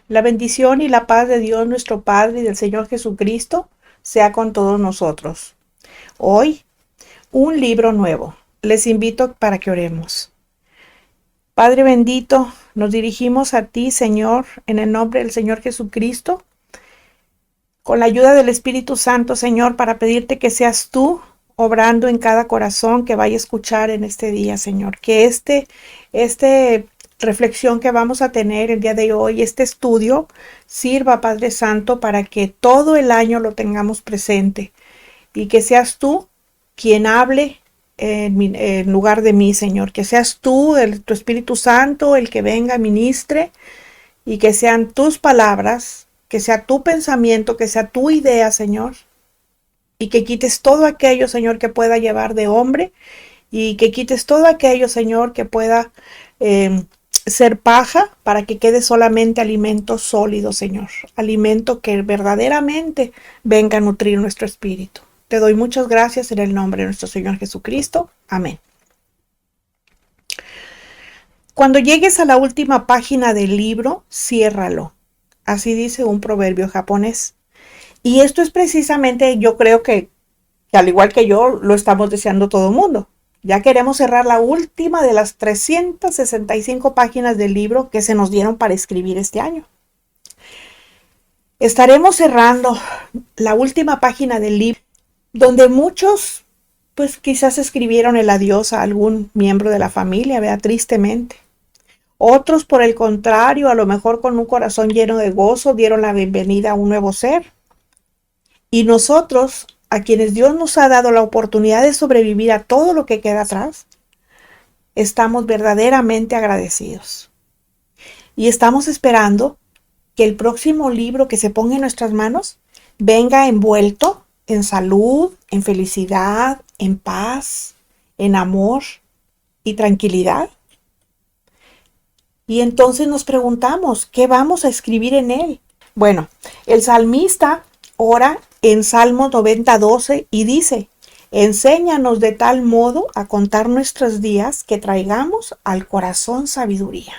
La bendición y la paz de Dios nuestro Padre y del Señor Jesucristo sea con todos nosotros. Hoy, un libro nuevo. Les invito para que oremos. Padre bendito, nos dirigimos a ti, Señor, en el nombre del Señor Jesucristo, con la ayuda del Espíritu Santo, Señor, para pedirte que seas tú obrando en cada corazón que vaya a escuchar en este día, Señor. Que este reflexión que vamos a tener el día de hoy, este estudio, sirva, Padre Santo, para que todo el año lo tengamos presente y que seas tú quien hable en lugar de mí, Señor. Que seas tú, tu Espíritu Santo, el que venga, ministre, y que sean tus palabras, que sea tu pensamiento, que sea tu idea, Señor, y que quites todo aquello, Señor, que pueda llevar de hombre, y que quites todo aquello, Señor, que pueda ser paja, para que quede solamente alimento sólido, Señor, alimento que verdaderamente venga a nutrir nuestro espíritu. Te doy muchas gracias en el nombre de nuestro Señor Jesucristo. Amén. Cuando llegues a la última página del libro, ciérralo. Así dice un proverbio japonés. Y esto es precisamente, yo creo que al igual que yo, lo estamos deseando todo el mundo. Ya queremos cerrar la última de las 365 páginas del libro que se nos dieron para escribir este año. Estaremos cerrando la última página del libro, donde muchos, pues quizás escribieron el adiós a algún miembro de la familia, vea, tristemente. Otros, por el contrario, a lo mejor con un corazón lleno de gozo, dieron la bienvenida a un nuevo ser. Y nosotros, a quienes Dios nos ha dado la oportunidad de sobrevivir a todo lo que queda atrás, estamos verdaderamente agradecidos. Y estamos esperando que el próximo libro que se ponga en nuestras manos venga envuelto en salud, en felicidad, en paz, en amor y tranquilidad. Y entonces nos preguntamos, ¿qué vamos a escribir en él? Bueno, el salmista ora en Salmos 90:12 y dice: enséñanos de tal modo a contar nuestros días que traigamos al corazón sabiduría.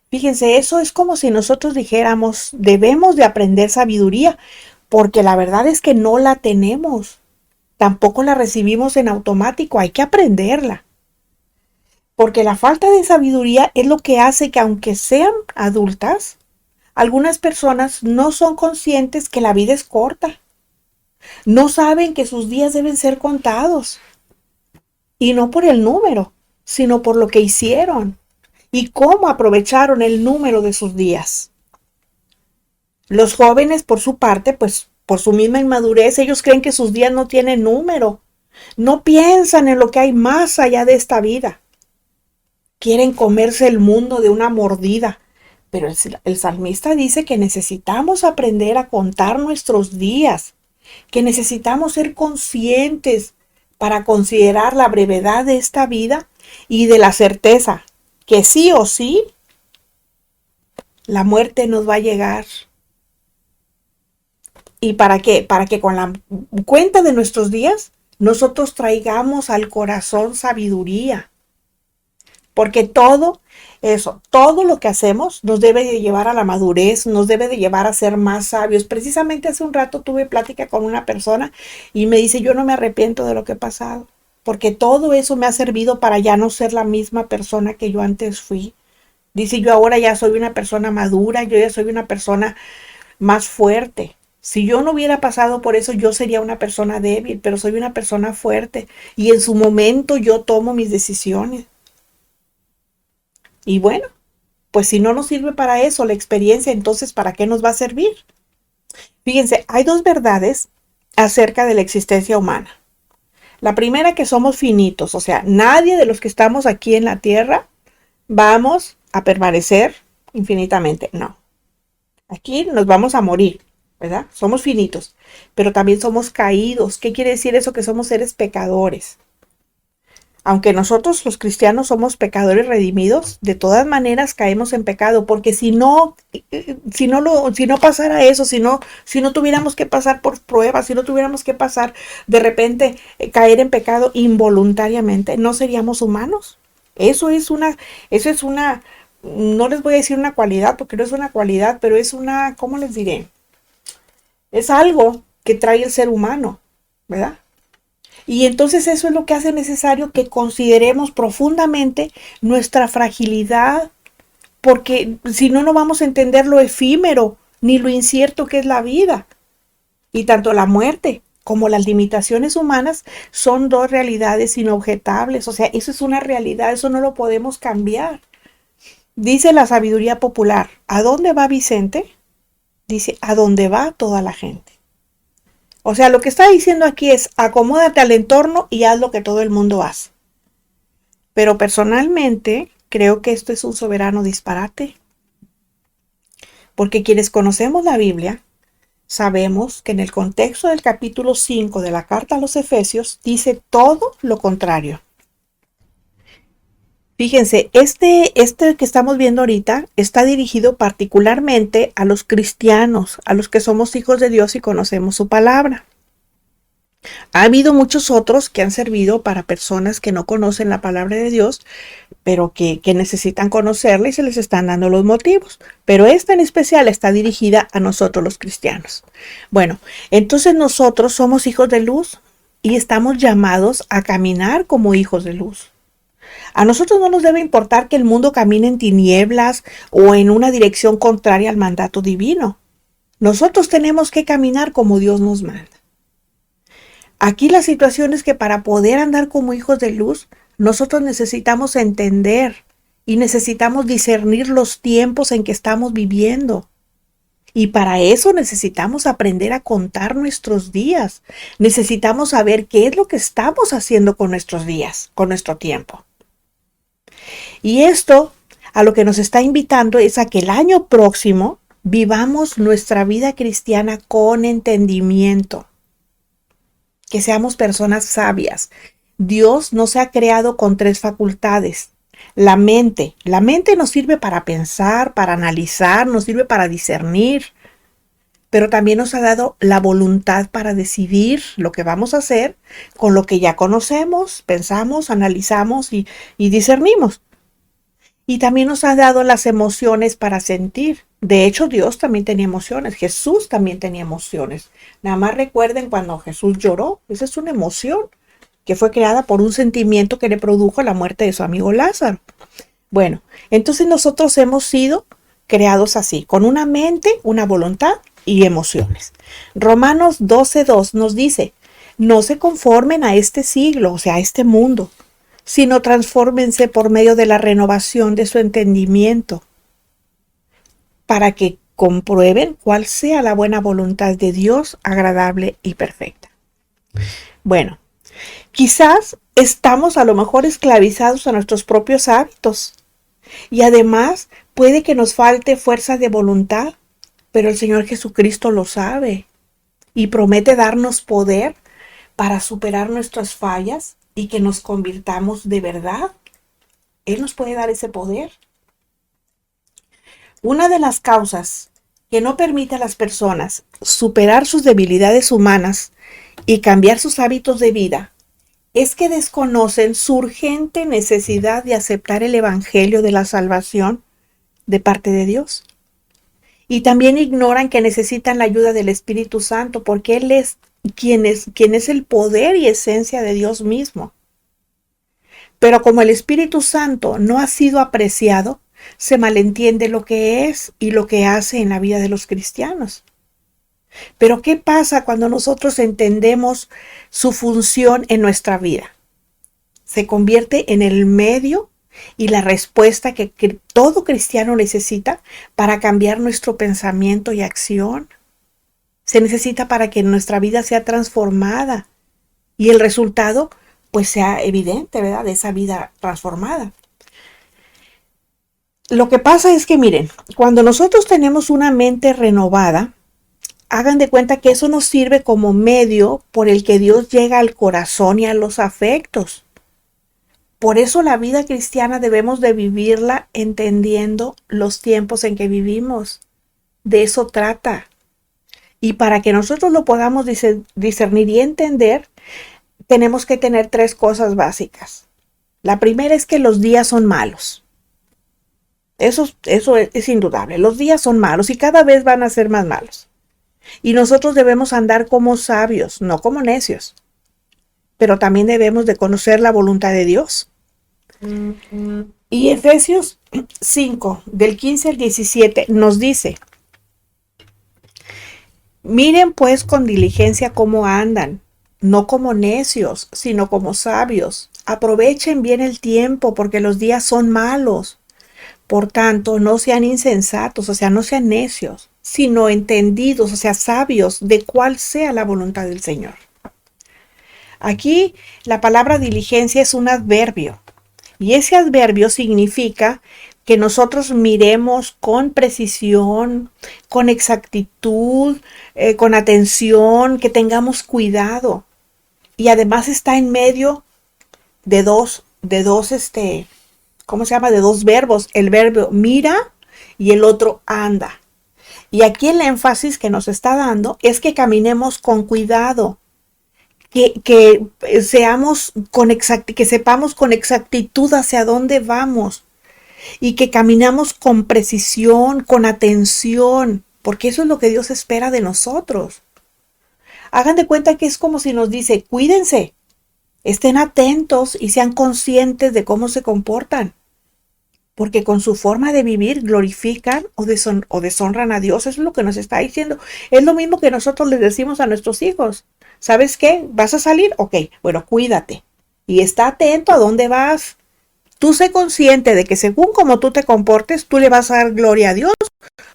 Fíjense, eso es como si nosotros dijéramos, debemos de aprender sabiduría, porque la verdad es que no la tenemos. Tampoco la recibimos en automático, hay que aprenderla. Porque la falta de sabiduría es lo que hace que, aunque sean adultas, algunas personas no son conscientes que la vida es corta. No saben que sus días deben ser contados. Y no por el número, sino por lo que hicieron y cómo aprovecharon el número de sus días. Los jóvenes, por su parte, pues por su misma inmadurez, ellos creen que sus días no tienen número. No piensan en lo que hay más allá de esta vida. Quieren comerse el mundo de una mordida. Pero el salmista dice que necesitamos aprender a contar nuestros días, que necesitamos ser conscientes para considerar la brevedad de esta vida y de la certeza que sí o sí la muerte nos va a llegar. ¿Y para qué? Para que con la cuenta de nuestros días nosotros traigamos al corazón sabiduría. Porque todo lo que hacemos nos debe de llevar a la madurez, nos debe de llevar a ser más sabios. Precisamente hace un rato tuve plática con una persona y me dice, yo no me arrepiento de lo que he pasado, porque todo eso me ha servido para ya no ser la misma persona que yo antes fui. Dice, yo ahora ya soy una persona madura, yo ya soy una persona más fuerte. Si yo no hubiera pasado por eso, yo sería una persona débil, pero soy una persona fuerte y en su momento yo tomo mis decisiones. Y bueno, pues si no nos sirve para eso la experiencia, entonces ¿para qué nos va a servir? Fíjense, hay dos verdades acerca de la existencia humana. La primera, que somos finitos, o sea, nadie de los que estamos aquí en la tierra vamos a permanecer infinitamente. No, aquí nos vamos a morir, ¿verdad? Somos finitos, pero también somos caídos. ¿Qué quiere decir eso? Que somos seres pecadores. Aunque nosotros los cristianos somos pecadores redimidos, de todas maneras caemos en pecado, porque si no pasara eso, si no tuviéramos que pasar por pruebas, si no tuviéramos que pasar de repente caer en pecado involuntariamente, no seríamos humanos. Eso es una no les voy a decir una cualidad, porque no es una cualidad, pero es una, ¿cómo les diré? Es algo que trae el ser humano, ¿verdad? Y entonces eso es lo que hace necesario que consideremos profundamente nuestra fragilidad, porque si no, no vamos a entender lo efímero ni lo incierto que es la vida. Y tanto la muerte como las limitaciones humanas son dos realidades inobjetables. O sea, eso es una realidad, eso no lo podemos cambiar. Dice la sabiduría popular, ¿a dónde va Vicente? Dice, a dónde va toda la gente. O sea, lo que está diciendo aquí es, acomódate al entorno y haz lo que todo el mundo hace. Pero personalmente creo que esto es un soberano disparate. Porque quienes conocemos la Biblia, sabemos que en el contexto del capítulo 5 de la carta a los Efesios dice todo lo contrario. Fíjense, este que estamos viendo ahorita está dirigido particularmente a los cristianos, a los que somos hijos de Dios y conocemos su palabra. Ha habido muchos otros que han servido para personas que no conocen la palabra de Dios, pero que necesitan conocerla y se les están dando los motivos. Pero esta en especial está dirigida a nosotros los cristianos. Bueno, entonces nosotros somos hijos de luz y estamos llamados a caminar como hijos de luz. A nosotros no nos debe importar que el mundo camine en tinieblas o en una dirección contraria al mandato divino. Nosotros tenemos que caminar como Dios nos manda. Aquí la situación es que para poder andar como hijos de luz, nosotros necesitamos entender y necesitamos discernir los tiempos en que estamos viviendo. Y para eso necesitamos aprender a contar nuestros días. Necesitamos saber qué es lo que estamos haciendo con nuestros días, con nuestro tiempo. Y esto a lo que nos está invitando es a que el año próximo vivamos nuestra vida cristiana con entendimiento. Que seamos personas sabias. Dios nos ha creado con 3 facultades. La mente nos sirve para pensar, para analizar, nos sirve para discernir, pero también nos ha dado la voluntad para decidir lo que vamos a hacer con lo que ya conocemos, pensamos, analizamos y discernimos. Y también nos ha dado las emociones para sentir. De hecho, Dios también tenía emociones. Jesús también tenía emociones. Nada más recuerden cuando Jesús lloró. Esa es una emoción que fue creada por un sentimiento que le produjo la muerte de su amigo Lázaro. Bueno, entonces nosotros hemos sido creados así, con una mente, una voluntad y emociones. Romanos 12:2 nos dice, no se conformen a este siglo, o sea, a este mundo, sino transfórmense por medio de la renovación de su entendimiento, para que comprueben cuál sea la buena voluntad de Dios, agradable y perfecta. Bueno, quizás estamos a lo mejor esclavizados a nuestros propios hábitos y además puede que nos falte fuerza de voluntad, pero el Señor Jesucristo lo sabe y promete darnos poder para superar nuestras fallas y que nos convirtamos de verdad. Él nos puede dar ese poder. Una de las causas que no permite a las personas superar sus debilidades humanas y cambiar sus hábitos de vida es que desconocen su urgente necesidad de aceptar el evangelio de la salvación de parte de Dios. Y también ignoran que necesitan la ayuda del Espíritu Santo porque Él es quien es el poder y esencia de Dios mismo. Pero como el Espíritu Santo no ha sido apreciado, se malentiende lo que es y lo que hace en la vida de los cristianos. Pero ¿qué pasa cuando nosotros entendemos su función en nuestra vida? Se convierte en el medio y la respuesta que todo cristiano necesita para cambiar nuestro pensamiento y acción. Se necesita para que nuestra vida sea transformada y el resultado pues sea evidente, ¿verdad? De esa vida transformada. Lo que pasa es que miren, cuando nosotros tenemos una mente renovada, hagan de cuenta que eso nos sirve como medio por el que Dios llega al corazón y a los afectos. Por eso la vida cristiana debemos de vivirla entendiendo los tiempos en que vivimos. De eso trata. Y para que nosotros lo podamos discernir y entender, tenemos que tener 3 cosas básicas. La primera es que los días son malos. Eso es indudable. Los días son malos y cada vez van a ser más malos. Y nosotros debemos andar como sabios, no como necios. Pero también debemos de conocer la voluntad de Dios. Y Efesios 5, del 15 al 17, nos dice: miren pues con diligencia cómo andan, no como necios, sino como sabios. Aprovechen bien el tiempo, porque los días son malos. Por tanto, no sean insensatos, o sea, no sean necios, sino entendidos, o sea, sabios de cuál sea la voluntad del Señor. Aquí la palabra diligencia es un adverbio, y ese adverbio significa que nosotros miremos con precisión, con exactitud, con atención, que tengamos cuidado. Y además está en medio de dos ¿cómo se llama? De dos verbos. El verbo mira y el otro anda. Y aquí el énfasis que nos está dando es que caminemos con cuidado, que sepamos con exactitud hacia dónde vamos y que caminamos con precisión, con atención, porque eso es lo que Dios espera de nosotros. Hagan de cuenta que es como si nos dice: cuídense, estén atentos y sean conscientes de cómo se comportan, porque con su forma de vivir glorifican o deshonran a Dios. Eso es lo que nos está diciendo. Es lo mismo que nosotros les decimos a nuestros hijos. ¿Sabes qué? ¿Vas a salir? Ok, bueno, cuídate y está atento a dónde vas. Tú sé consciente de que según como tú te comportes, tú le vas a dar gloria a Dios,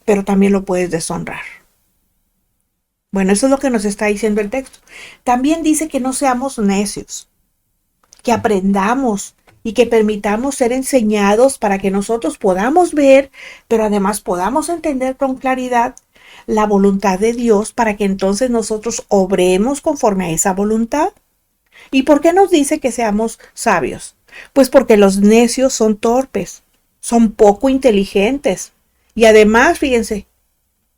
pero también lo puedes deshonrar. Bueno, eso es lo que nos está diciendo el texto. También dice que no seamos necios, que aprendamos y que permitamos ser enseñados para que nosotros podamos ver, pero además podamos entender con claridad la voluntad de Dios, para que entonces nosotros obremos conforme a esa voluntad. ¿Y por qué nos dice que seamos sabios? Pues porque los necios son torpes, son poco inteligentes. Y además, fíjense,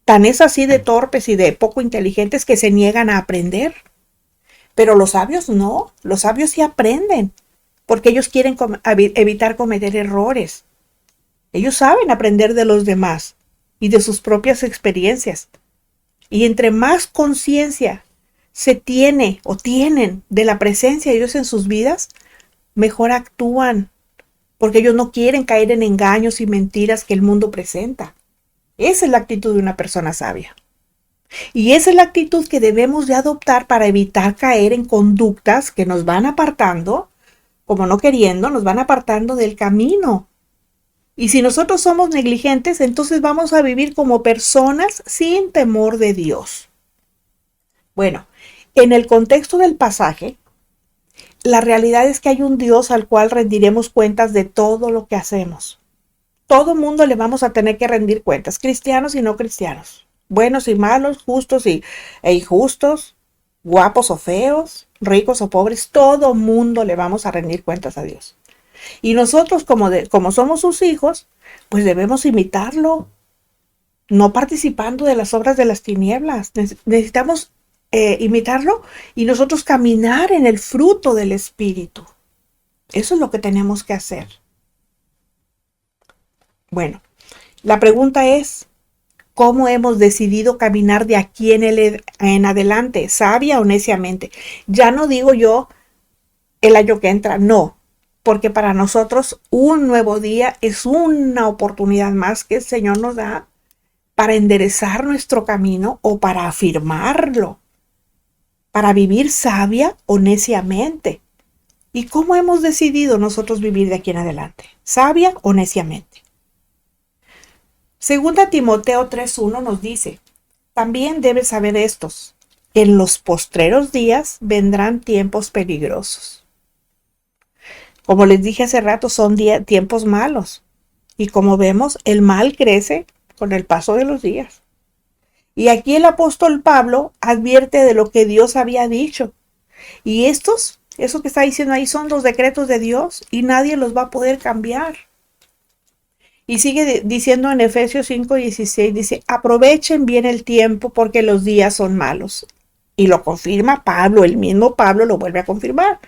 tan es así de torpes y de poco inteligentes que se niegan a aprender. Pero los sabios no, los sabios sí aprenden, porque ellos quieren evitar cometer errores. Ellos saben aprender de los demás y de sus propias experiencias. Y entre más conciencia se tiene o tienen de la presencia de Dios en sus vidas, mejor actúan, porque ellos no quieren caer en engaños y mentiras que el mundo presenta. Esa es la actitud de una persona sabia. Y esa es la actitud que debemos de adoptar para evitar caer en conductas que nos van apartando, como no queriendo, nos van apartando del camino. Y si nosotros somos negligentes, entonces vamos a vivir como personas sin temor de Dios. Bueno, en el contexto del pasaje, la realidad es que hay un Dios al cual rendiremos cuentas de todo lo que hacemos. Todo mundo le vamos a tener que rendir cuentas, cristianos y no cristianos, buenos y malos, justos e injustos, guapos o feos, ricos o pobres, todo mundo le vamos a rendir cuentas a Dios. Y nosotros, como somos sus hijos, pues debemos imitarlo, no participando de las obras de las tinieblas. Necesitamos imitarlo y nosotros caminar en el fruto del Espíritu. Eso es lo que tenemos que hacer. Bueno, la pregunta es: ¿cómo hemos decidido caminar de aquí en adelante? ¿Sabia o neciamente? Ya no digo yo el año que entra, no. Porque para nosotros un nuevo día es una oportunidad más que el Señor nos da para enderezar nuestro camino o para afirmarlo, para vivir sabia o neciamente. ¿Y cómo hemos decidido nosotros vivir de aquí en adelante? ¿Sabia o neciamente? Segunda Timoteo 3:1 nos dice: también debes saber estos, que en los postreros días vendrán tiempos peligrosos. Como les dije hace rato, son tiempos malos. Y como vemos, el mal crece con el paso de los días. Y aquí el apóstol Pablo advierte de lo que Dios había dicho. Y eso que está diciendo ahí son los decretos de Dios y nadie los va a poder cambiar. Y sigue diciendo en Efesios 5:16, dice: aprovechen bien el tiempo porque los días son malos. Y lo confirma Pablo, el mismo Pablo lo vuelve a confirmar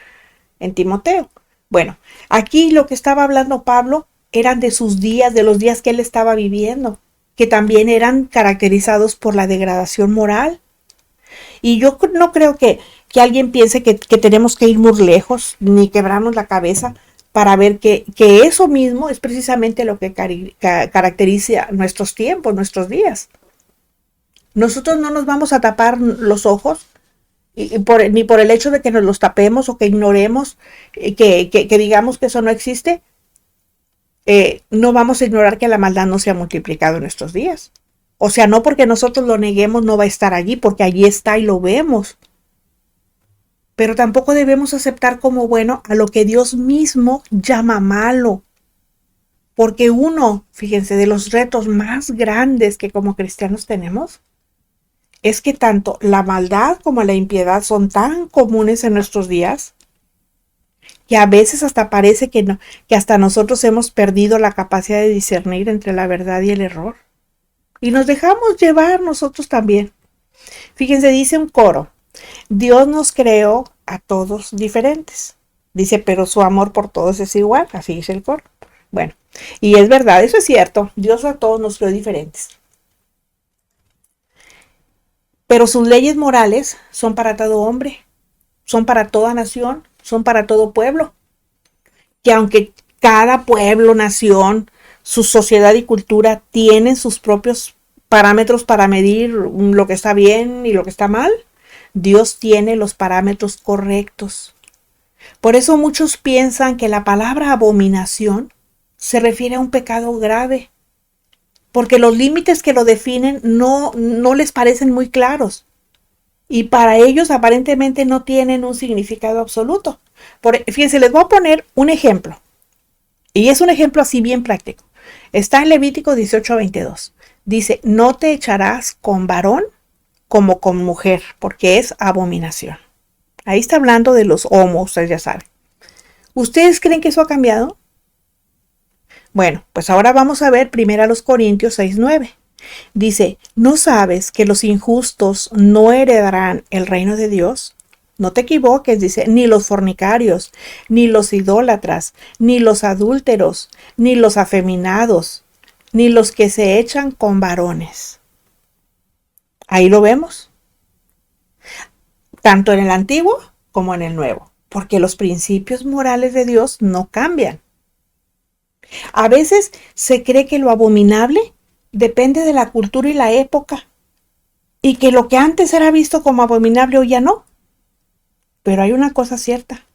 en Timoteo. Bueno, aquí lo que estaba hablando Pablo eran de sus días, de los días que él estaba viviendo, que también eran caracterizados por la degradación moral. Y yo no creo que alguien piense que tenemos que ir muy lejos, ni quebrarnos la cabeza para ver que eso mismo es precisamente lo que caracteriza nuestros tiempos, nuestros días. Nosotros no nos vamos a tapar los ojos ni por el hecho de que nos los tapemos o que ignoremos, que digamos que eso no existe. No vamos a ignorar que la maldad no se ha multiplicado en estos días. O sea, no porque nosotros lo neguemos no va a estar allí, porque allí está y lo vemos. Pero tampoco debemos aceptar como bueno a lo que Dios mismo llama malo. Porque uno, fíjense, de los retos más grandes que como cristianos tenemos es que tanto la maldad como la impiedad son tan comunes en nuestros días que a veces hasta parece que hasta nosotros hemos perdido la capacidad de discernir entre la verdad y el error. Y nos dejamos llevar nosotros también. Fíjense, dice un coro, Dios nos creó a todos diferentes. Dice, pero su amor por todos es igual, así dice el coro. Bueno, y es verdad, eso es cierto, Dios a todos nos creó diferentes. Pero sus leyes morales son para todo hombre, son para toda nación, son para todo pueblo. Que aunque cada pueblo, nación, su sociedad y cultura tienen sus propios parámetros para medir lo que está bien y lo que está mal, Dios tiene los parámetros correctos. Por eso muchos piensan que la palabra abominación se refiere a un pecado grave, porque los límites que lo definen no les parecen muy claros y para ellos aparentemente no tienen un significado absoluto. Fíjense, les voy a poner un ejemplo. Y es un ejemplo así bien práctico. Está en Levítico 18:22. Dice, no te echarás con varón como con mujer, porque es abominación. Ahí está hablando de los homos, ustedes ya saben. ¿Ustedes creen que eso ha cambiado? Bueno, pues ahora vamos a ver 1 Corintios 6:9. Dice, ¿no sabes que los injustos no heredarán el reino de Dios? No te equivoques, dice, ni los fornicarios, ni los idólatras, ni los adúlteros, ni los afeminados, ni los que se echan con varones. Ahí lo vemos, tanto en el Antiguo como en el Nuevo, porque los principios morales de Dios no cambian. A veces se cree que lo abominable depende de la cultura y la época, y que lo que antes era visto como abominable hoy ya no. Pero hay una cosa cierta,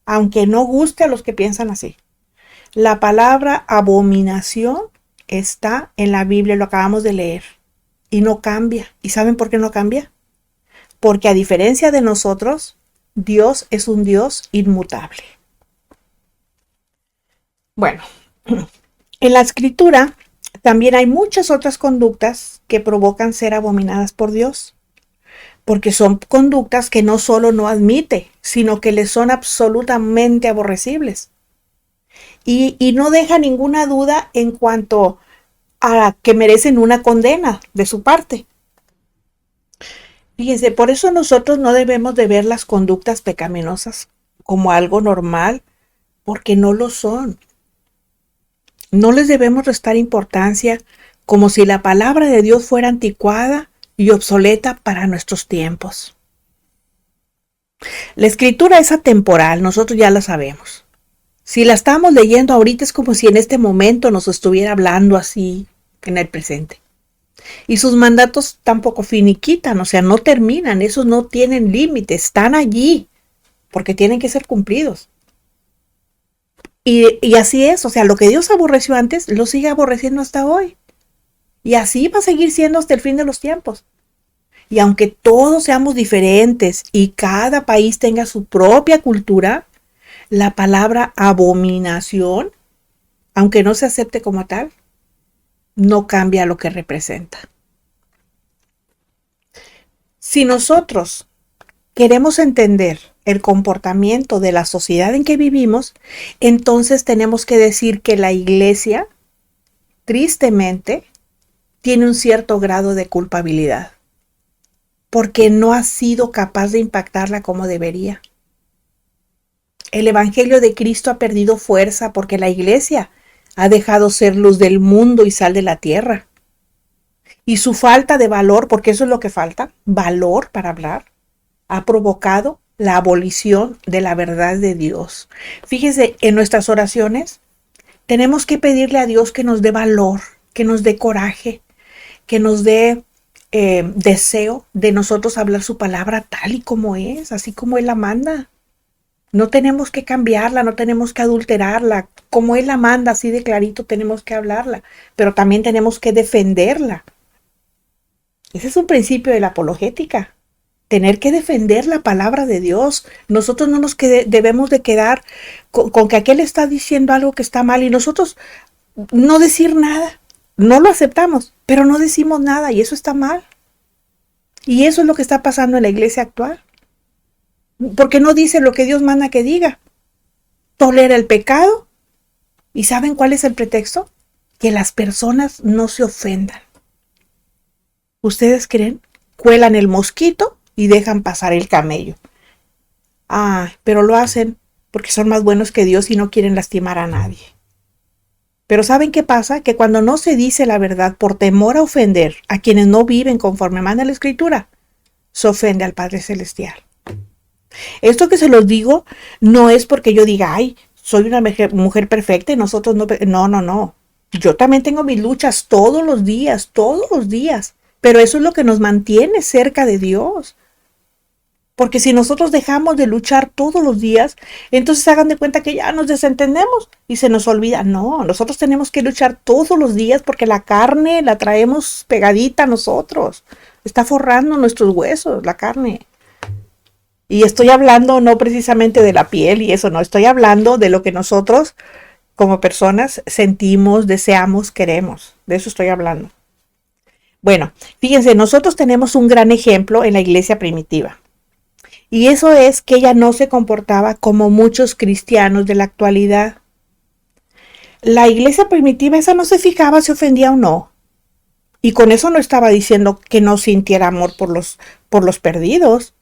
aunque no guste a los que piensan así. La palabra abominación está en la Biblia, lo acabamos de leer, y no cambia. ¿Y saben por qué no cambia? Porque a diferencia de nosotros, Dios es un Dios inmutable. Bueno, en la Escritura también hay muchas otras conductas que provocan ser abominadas por Dios. Porque son conductas que no solo no admite, sino que le son absolutamente aborrecibles. Y no deja ninguna duda en cuanto a que merecen una condena de su parte. Fíjense, por eso nosotros no debemos de ver las conductas pecaminosas como algo normal, porque no lo son. No les debemos restar importancia como si la palabra de Dios fuera anticuada y obsoleta para nuestros tiempos. La escritura es atemporal, nosotros ya la sabemos. Si la estamos leyendo ahorita es como si en este momento nos estuviera hablando así en el presente. Y sus mandatos tampoco finiquitan, o sea, no terminan, esos no tienen límite, están allí porque tienen que ser cumplidos. Y así es, o sea, lo que Dios aborreció antes, lo sigue aborreciendo hasta hoy. Y así va a seguir siendo hasta el fin de los tiempos. Y aunque todos seamos diferentes y cada país tenga su propia cultura, la palabra abominación, aunque no se acepte como tal, no cambia lo que representa. Si nosotros queremos entender el comportamiento de la sociedad en que vivimos, entonces tenemos que decir que la iglesia, tristemente, tiene un cierto grado de culpabilidad, porque no ha sido capaz de impactarla como debería. El Evangelio de Cristo ha perdido fuerza porque la iglesia Ha dejado ser luz del mundo y sal de la tierra. Y su falta de valor, porque eso es lo que falta, valor para hablar, ha provocado la abolición de la verdad de Dios. Fíjese, en nuestras oraciones tenemos que pedirle a Dios que nos dé valor, que nos dé coraje, que nos dé deseo de nosotros hablar su palabra tal y como es, así como Él la manda. No tenemos que cambiarla, no tenemos que adulterarla. Como Él la manda, así de clarito tenemos que hablarla, pero también tenemos que defenderla. Ese es un principio de la apologética. Tener que defender la palabra de Dios. Nosotros no nos debemos de quedar con que aquel está diciendo algo que está mal y nosotros no decir nada. No lo aceptamos, pero no decimos nada y eso está mal. Y eso es lo que está pasando en la iglesia actual. Porque no dice lo que Dios manda que diga. Tolera el pecado. ¿Y saben cuál es el pretexto? Que las personas no se ofendan. ¿Ustedes creen? Cuelan el mosquito y dejan pasar el camello. Pero lo hacen porque son más buenos que Dios y no quieren lastimar a nadie. Pero ¿saben qué pasa? Que cuando no se dice la verdad por temor a ofender a quienes no viven conforme manda la Escritura, se ofende al Padre Celestial. Esto que se los digo no es porque yo diga, soy una mujer perfecta y nosotros no. No. Yo también tengo mis luchas todos los días. Pero eso es lo que nos mantiene cerca de Dios. Porque si nosotros dejamos de luchar todos los días, entonces hagan de cuenta que ya nos desentendemos y se nos olvida. No, nosotros tenemos que luchar todos los días porque la carne la traemos pegadita a nosotros. Está forrando nuestros huesos, la carne. Y estoy hablando no precisamente de la piel y eso, no. Estoy hablando de lo que nosotros como personas sentimos, deseamos, queremos. De eso estoy hablando. Bueno, fíjense, nosotros tenemos un gran ejemplo en la iglesia primitiva. Y eso es que ella no se comportaba como muchos cristianos de la actualidad. La iglesia primitiva esa no se fijaba si ofendía o no. Y con eso no estaba diciendo que no sintiera amor por los perdidos.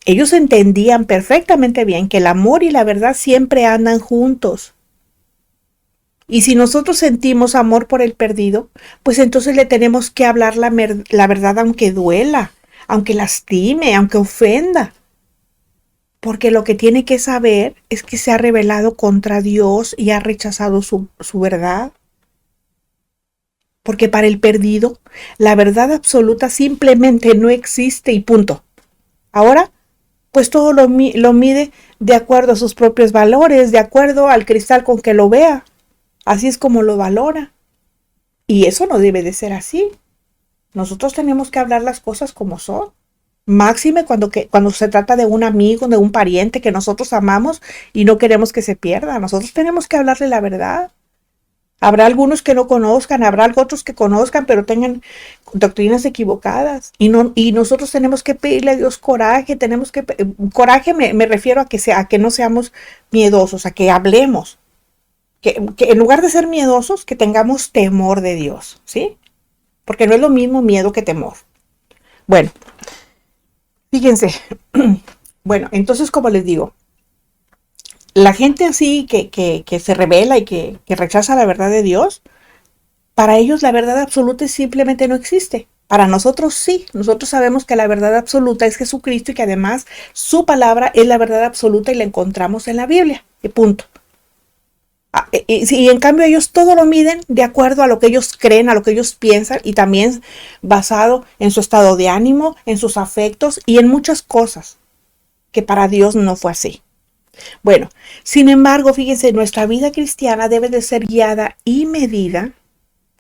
Ellos entendían perfectamente bien que el amor y la verdad siempre andan juntos. Y si nosotros sentimos amor por el perdido, pues entonces le tenemos que hablar la verdad aunque duela, aunque lastime, aunque ofenda. Porque lo que tiene que saber es que se ha rebelado contra Dios y ha rechazado su verdad. Porque para el perdido, la verdad absoluta simplemente no existe y punto. Ahora, pues todo lo mide de acuerdo a sus propios valores, de acuerdo al cristal con que lo vea. Así es como lo valora. Y eso no debe de ser así. Nosotros tenemos que hablar las cosas como son. Máxime cuando se trata de un amigo, de un pariente que nosotros amamos y no queremos que se pierda. Nosotros tenemos que hablarle la verdad. Habrá algunos que no conozcan, habrá otros que conozcan, pero tengan doctrinas equivocadas. Y nosotros tenemos que pedirle a Dios coraje. Coraje me refiero a que no seamos miedosos, a que hablemos. Que en lugar de ser miedosos, que tengamos temor de Dios, ¿sí? Porque no es lo mismo miedo que temor. Bueno, fíjense. Bueno, entonces, como les digo, la gente así que se rebela y que rechaza la verdad de Dios, para ellos la verdad absoluta simplemente no existe. Para nosotros sí, nosotros sabemos que la verdad absoluta es Jesucristo y que además su palabra es la verdad absoluta y la encontramos en la Biblia. Y punto. Y en cambio ellos todo lo miden de acuerdo a lo que ellos creen, a lo que ellos piensan y también basado en su estado de ánimo, en sus afectos y en muchas cosas que para Dios no fue así. Bueno, sin embargo, fíjense, nuestra vida cristiana debe de ser guiada y medida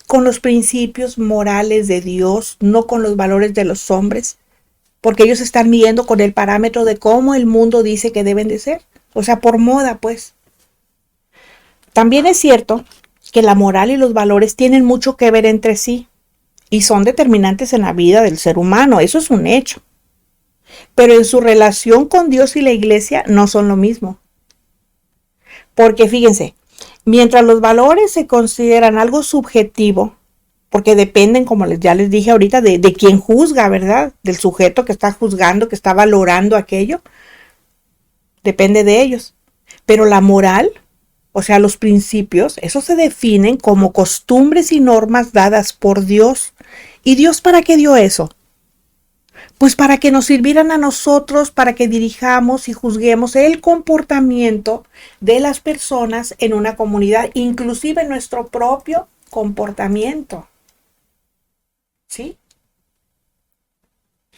con los principios morales de Dios, no con los valores de los hombres, porque ellos están midiendo con el parámetro de cómo el mundo dice que deben de ser, o sea, por moda, pues. También es cierto que la moral y los valores tienen mucho que ver entre sí y son determinantes en la vida del ser humano, eso es un hecho. Pero en su relación con Dios y la iglesia no son lo mismo. Porque fíjense, mientras los valores se consideran algo subjetivo, porque dependen, como ya les dije ahorita, de quien juzga, ¿verdad? Del sujeto que está juzgando, que está valorando aquello, depende de ellos. Pero la moral o sea, los principios, esos se definen como costumbres y normas dadas por Dios. ¿Y Dios para qué dio eso? Pues para que nos sirvieran a nosotros, para que dirijamos y juzguemos el comportamiento de las personas en una comunidad, inclusive nuestro propio comportamiento. ¿Sí?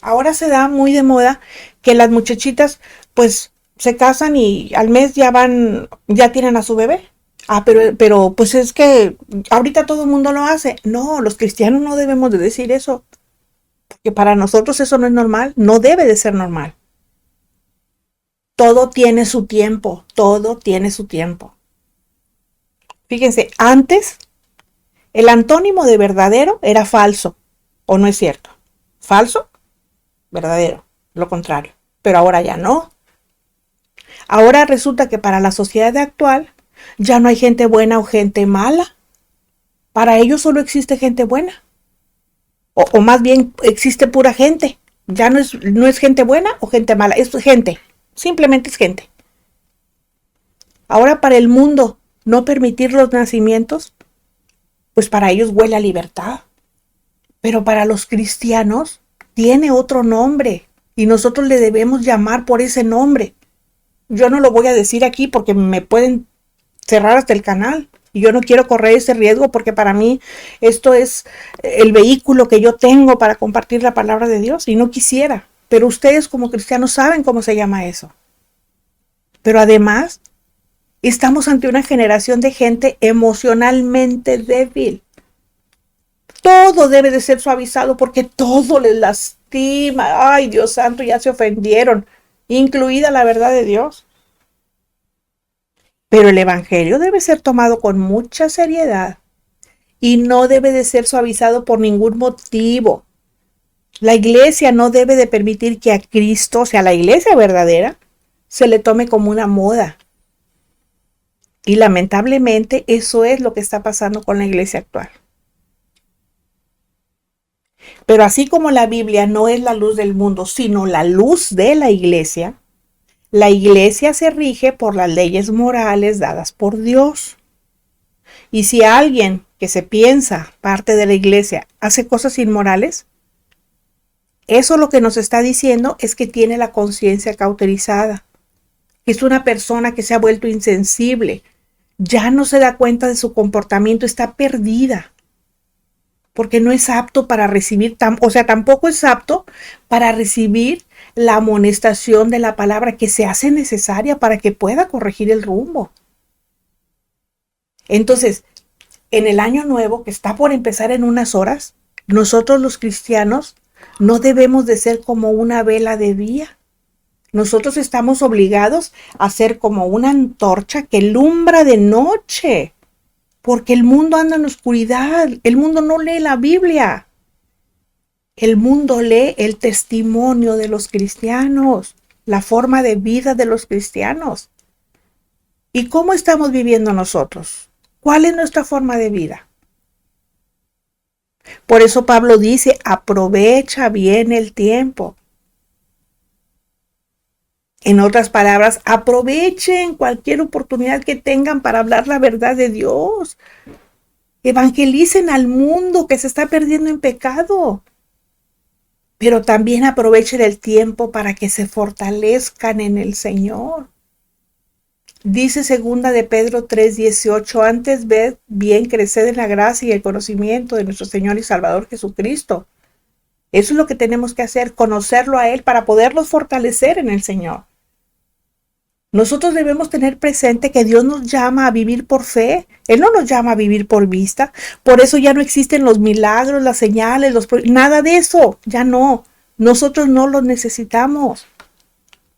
Ahora se da muy de moda que las muchachitas pues se casan y al mes ya tienen a su bebé. Ah, pero pues es que ahorita todo el mundo lo hace. No, los cristianos no debemos de decir eso, porque para nosotros eso no es normal, no debe de ser normal. Todo tiene su tiempo, todo tiene su tiempo. Fíjense, antes el antónimo de verdadero era falso, ¿o no es cierto? Falso, verdadero, lo contrario. Pero ahora ya no. Ahora resulta que para la sociedad actual ya no hay gente buena o gente mala. Para ellos solo existe gente buena. O más bien existe pura gente. Ya no es gente buena o gente mala, es gente. Simplemente es gente. Ahora para el mundo no permitir los nacimientos, pues para ellos huele a libertad. Pero para los cristianos tiene otro nombre y nosotros le debemos llamar por ese nombre. Yo no lo voy a decir aquí porque me pueden cerrar hasta el canal. Y yo no quiero correr ese riesgo porque para mí esto es el vehículo que yo tengo para compartir la palabra de Dios y no quisiera. Pero ustedes como cristianos saben cómo se llama eso. Pero además, estamos ante una generación de gente emocionalmente débil. Todo debe de ser suavizado porque todo les lastima. Ay, Dios santo, ya se ofendieron, incluida la verdad de Dios. Pero el Evangelio debe ser tomado con mucha seriedad y no debe de ser suavizado por ningún motivo. La iglesia no debe de permitir que a Cristo, o sea, la iglesia verdadera, se le tome como una moda. Y lamentablemente eso es lo que está pasando con la iglesia actual. Pero así como la Biblia no es la luz del mundo, sino la luz de la iglesia se rige por las leyes morales dadas por Dios. Y si alguien que se piensa parte de la iglesia hace cosas inmorales, eso lo que nos está diciendo es que tiene la conciencia cauterizada, que es una persona que se ha vuelto insensible, ya no se da cuenta de su comportamiento, está perdida, porque no es apto para recibir, tampoco es apto para recibir la amonestación de la palabra que se hace necesaria para que pueda corregir el rumbo. Entonces, en el año nuevo, que está por empezar en unas horas, nosotros los cristianos no debemos de ser como una vela de día. Nosotros estamos obligados a ser como una antorcha que alumbra de noche, porque el mundo anda en oscuridad, el mundo no lee la Biblia. El mundo lee el testimonio de los cristianos, la forma de vida de los cristianos. ¿Y cómo estamos viviendo nosotros? ¿Cuál es nuestra forma de vida? Por eso Pablo dice, aprovecha bien el tiempo. En otras palabras, aprovechen cualquier oportunidad que tengan para hablar la verdad de Dios. Evangelicen al mundo que se está perdiendo en pecado. Pero también aprovechen el tiempo para que se fortalezcan en el Señor. Dice segunda de Pedro 3:18, antes ved bien crecer en la gracia y el conocimiento de nuestro Señor y Salvador Jesucristo. Eso es lo que tenemos que hacer, conocerlo a Él para poderlos fortalecer en el Señor. Nosotros debemos tener presente que Dios nos llama a vivir por fe. Él no nos llama a vivir por vista. Por eso ya no existen los milagros, las señales, nada de eso. Ya no. Nosotros no los necesitamos.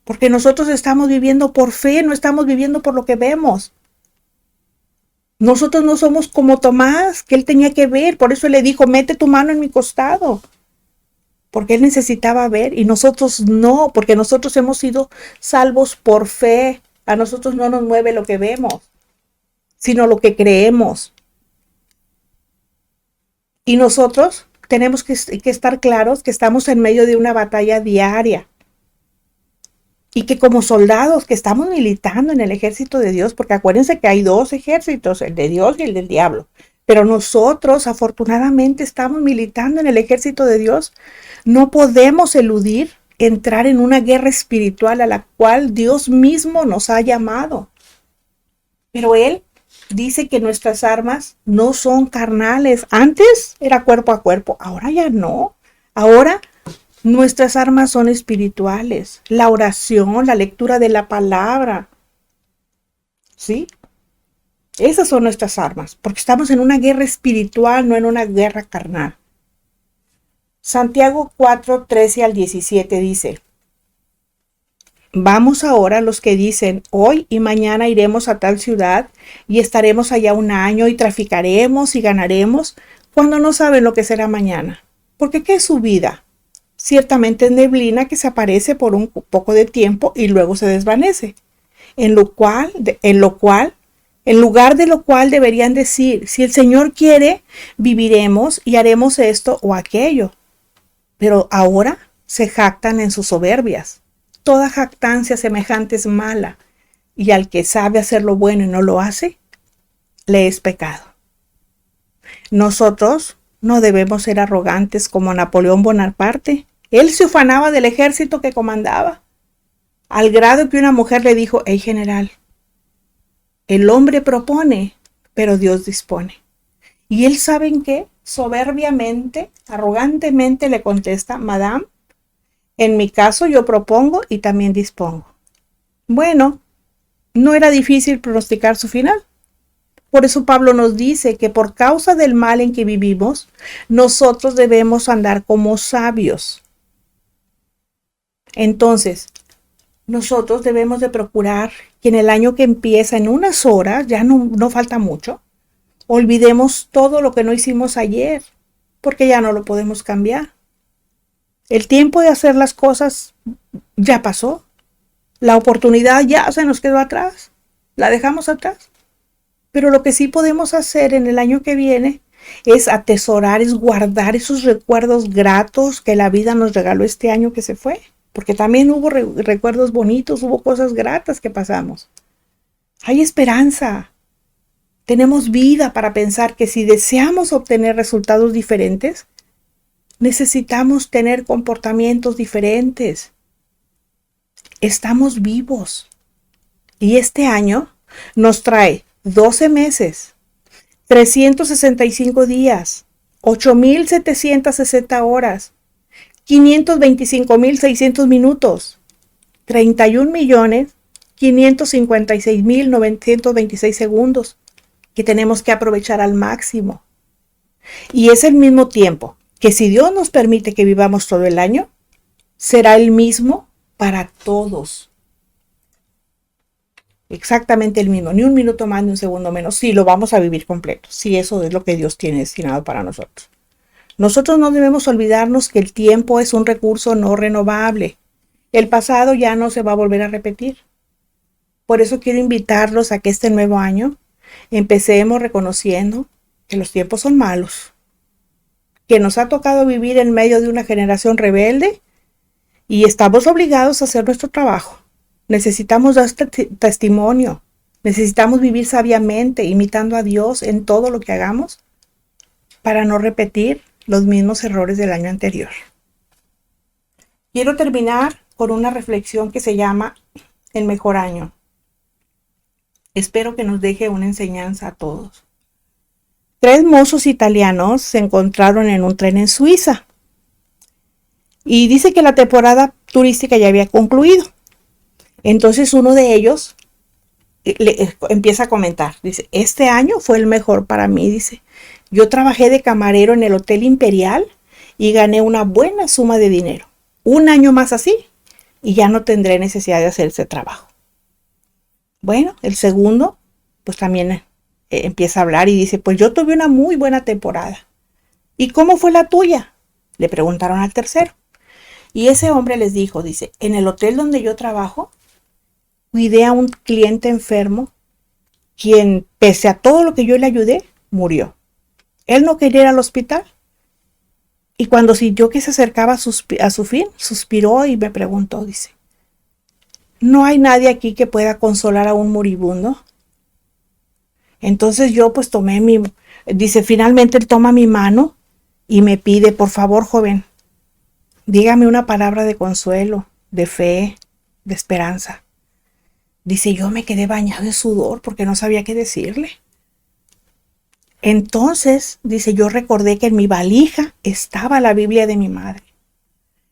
Porque nosotros estamos viviendo por fe, no estamos viviendo por lo que vemos. Nosotros no somos como Tomás, que él tenía que ver. Por eso él le dijo, mete tu mano en mi costado. Porque él necesitaba ver y nosotros no, porque nosotros hemos sido salvos por fe. A nosotros no nos mueve lo que vemos, sino lo que creemos. Y nosotros tenemos que estar claros que estamos en medio de una batalla diaria. Y que como soldados que estamos militando en el ejército de Dios, porque acuérdense que hay dos ejércitos, el de Dios y el del diablo. Pero nosotros afortunadamente estamos militando en el ejército de Dios. No podemos eludir entrar en una guerra espiritual a la cual Dios mismo nos ha llamado. Pero Él dice que nuestras armas no son carnales. Antes era cuerpo a cuerpo, ahora ya no. Ahora nuestras armas son espirituales. La oración, la lectura de la palabra. ¿Sí? Esas son nuestras armas, porque estamos en una guerra espiritual, no en una guerra carnal. Santiago 4, 13 al 17 dice: Vamos ahora los que dicen, hoy y mañana iremos a tal ciudad y estaremos allá un año y traficaremos y ganaremos, cuando no saben lo que será mañana. Porque ¿qué es su vida? Ciertamente es neblina que se aparece por un poco de tiempo y luego se desvanece. En lugar de lo cual deberían decir, si el Señor quiere, viviremos y haremos esto o aquello. Pero ahora se jactan en sus soberbias. Toda jactancia semejante es mala, y al que sabe hacer lo bueno y no lo hace, le es pecado. Nosotros no debemos ser arrogantes como Napoleón Bonaparte. Él se ufanaba del ejército que comandaba, al grado que una mujer le dijo: hey, general, el hombre propone, pero Dios dispone. Y él, ¿saben qué? Soberbiamente, arrogantemente le contesta: Madame, en mi caso yo propongo y también dispongo. Bueno, no era difícil pronosticar su final. Por eso Pablo nos dice que por causa del mal en que vivimos, nosotros debemos andar como sabios. Entonces, nosotros debemos de procurar que en el año que empieza en unas horas, ya no falta mucho, olvidemos todo lo que no hicimos ayer, porque ya no lo podemos cambiar. El tiempo de hacer las cosas ya pasó. La oportunidad ya se nos quedó atrás. La dejamos atrás. Pero lo que sí podemos hacer en el año que viene es atesorar, es guardar esos recuerdos gratos que la vida nos regaló este año que se fue. Porque también hubo recuerdos bonitos, hubo cosas gratas que pasamos. Hay esperanza. Tenemos vida para pensar que si deseamos obtener resultados diferentes, necesitamos tener comportamientos diferentes. Estamos vivos. Y este año nos trae 12 meses, 365 días, 8,760 horas, 525,600 minutos, 31,556,926 segundos que tenemos que aprovechar al máximo. Y es el mismo tiempo que, si Dios nos permite que vivamos todo el año, será el mismo para todos. Exactamente el mismo, ni un minuto más ni un segundo menos. Sí, lo vamos a vivir completo. Sí, eso es lo que Dios tiene destinado para nosotros. Nosotros no debemos olvidarnos que el tiempo es un recurso no renovable. El pasado ya no se va a volver a repetir. Por eso quiero invitarlos a que este nuevo año empecemos reconociendo que los tiempos son malos, que nos ha tocado vivir en medio de una generación rebelde y estamos obligados a hacer nuestro trabajo. Necesitamos dar testimonio, necesitamos vivir sabiamente, imitando a Dios en todo lo que hagamos para no repetir los mismos errores del año anterior. Quiero terminar con una reflexión que se llama El mejor año. Espero que nos deje una enseñanza a todos. 3 mozos italianos se encontraron en un tren en Suiza y dice que la temporada turística ya había concluido. Entonces uno de ellos le empieza a comentar, dice: este año fue el mejor para mí, dice. Yo trabajé de camarero en el Hotel Imperial y gané una buena suma de dinero. Un año más así y ya no tendré necesidad de hacer ese trabajo. Bueno, el segundo pues también empieza a hablar y dice: pues yo tuve una muy buena temporada. ¿Y cómo fue la tuya?, le preguntaron al tercero. Y ese hombre les dijo, dice: en el hotel donde yo trabajo, cuidé a un cliente enfermo, quien, pese a todo lo que yo le ayudé, murió. Él no quería ir al hospital. Y cuando sintió que se acercaba a su fin, suspiró y me preguntó, dice: ¿No hay nadie aquí que pueda consolar a un moribundo? Entonces yo pues dice, finalmente él toma mi mano y me pide, por favor, joven, dígame una palabra de consuelo, de fe, de esperanza. Dice, yo me quedé bañado en sudor porque no sabía qué decirle. Entonces, dice, yo recordé que en mi valija estaba la Biblia de mi madre.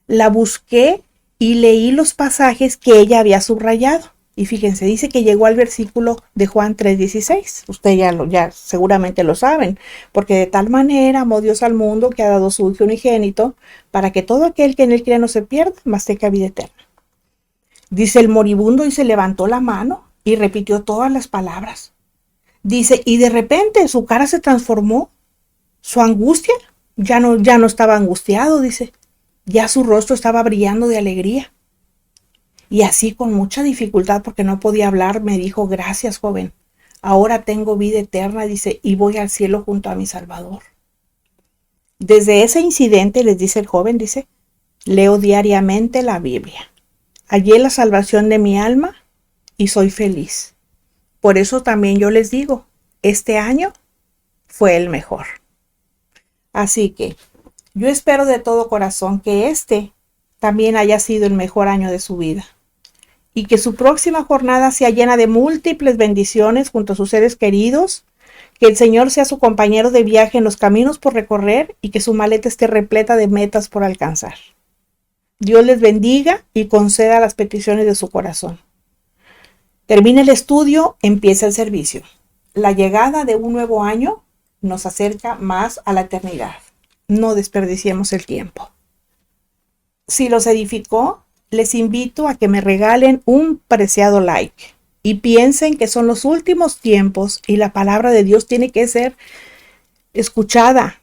La busqué y leí los pasajes que ella había subrayado. Y fíjense, dice que llegó al versículo de Juan 3:16. Ustedes ya seguramente lo saben, porque de tal manera amó Dios al mundo que ha dado su Hijo unigénito, para que todo aquel que en él cree no se pierda, mas tenga vida eterna. Dice el moribundo y se levantó la mano y repitió todas las palabras. Dice, y de repente su cara se transformó, su angustia, ya no estaba angustiado, dice, ya su rostro estaba brillando de alegría. Y así con mucha dificultad, porque no podía hablar, me dijo, gracias, joven, ahora tengo vida eterna, dice, y voy al cielo junto a mi Salvador. Desde ese incidente, les dice el joven, dice, leo diariamente la Biblia. Hallé la salvación de mi alma y soy feliz. Por eso también yo les digo, este año fue el mejor. Así que yo espero de todo corazón que este también haya sido el mejor año de su vida y que su próxima jornada sea llena de múltiples bendiciones junto a sus seres queridos, que el Señor sea su compañero de viaje en los caminos por recorrer y que su maleta esté repleta de metas por alcanzar. Dios les bendiga y conceda las peticiones de su corazón. Termina el estudio, empieza el servicio. La llegada de un nuevo año nos acerca más a la eternidad. No desperdiciemos el tiempo. Si los edificó, les invito a que me regalen un preciado like y piensen que son los últimos tiempos y la palabra de Dios tiene que ser escuchada.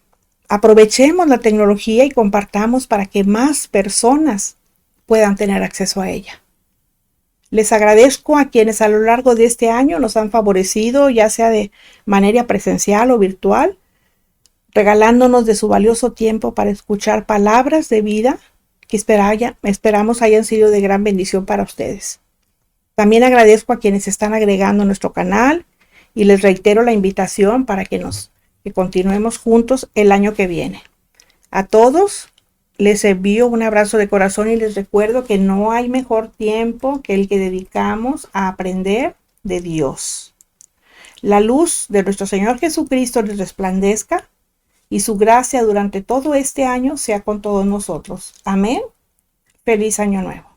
Aprovechemos la tecnología y compartamos para que más personas puedan tener acceso a ella. Les agradezco a quienes a lo largo de este año nos han favorecido, ya sea de manera presencial o virtual, regalándonos de su valioso tiempo para escuchar palabras de vida que esperamos hayan sido de gran bendición para ustedes. También agradezco a quienes están agregando a nuestro canal y les reitero la invitación para que continuemos juntos el año que viene. A todos les envío un abrazo de corazón y les recuerdo que no hay mejor tiempo que el que dedicamos a aprender de Dios. La luz de nuestro Señor Jesucristo les resplandezca y su gracia durante todo este año sea con todos nosotros. Amén. Feliz año nuevo.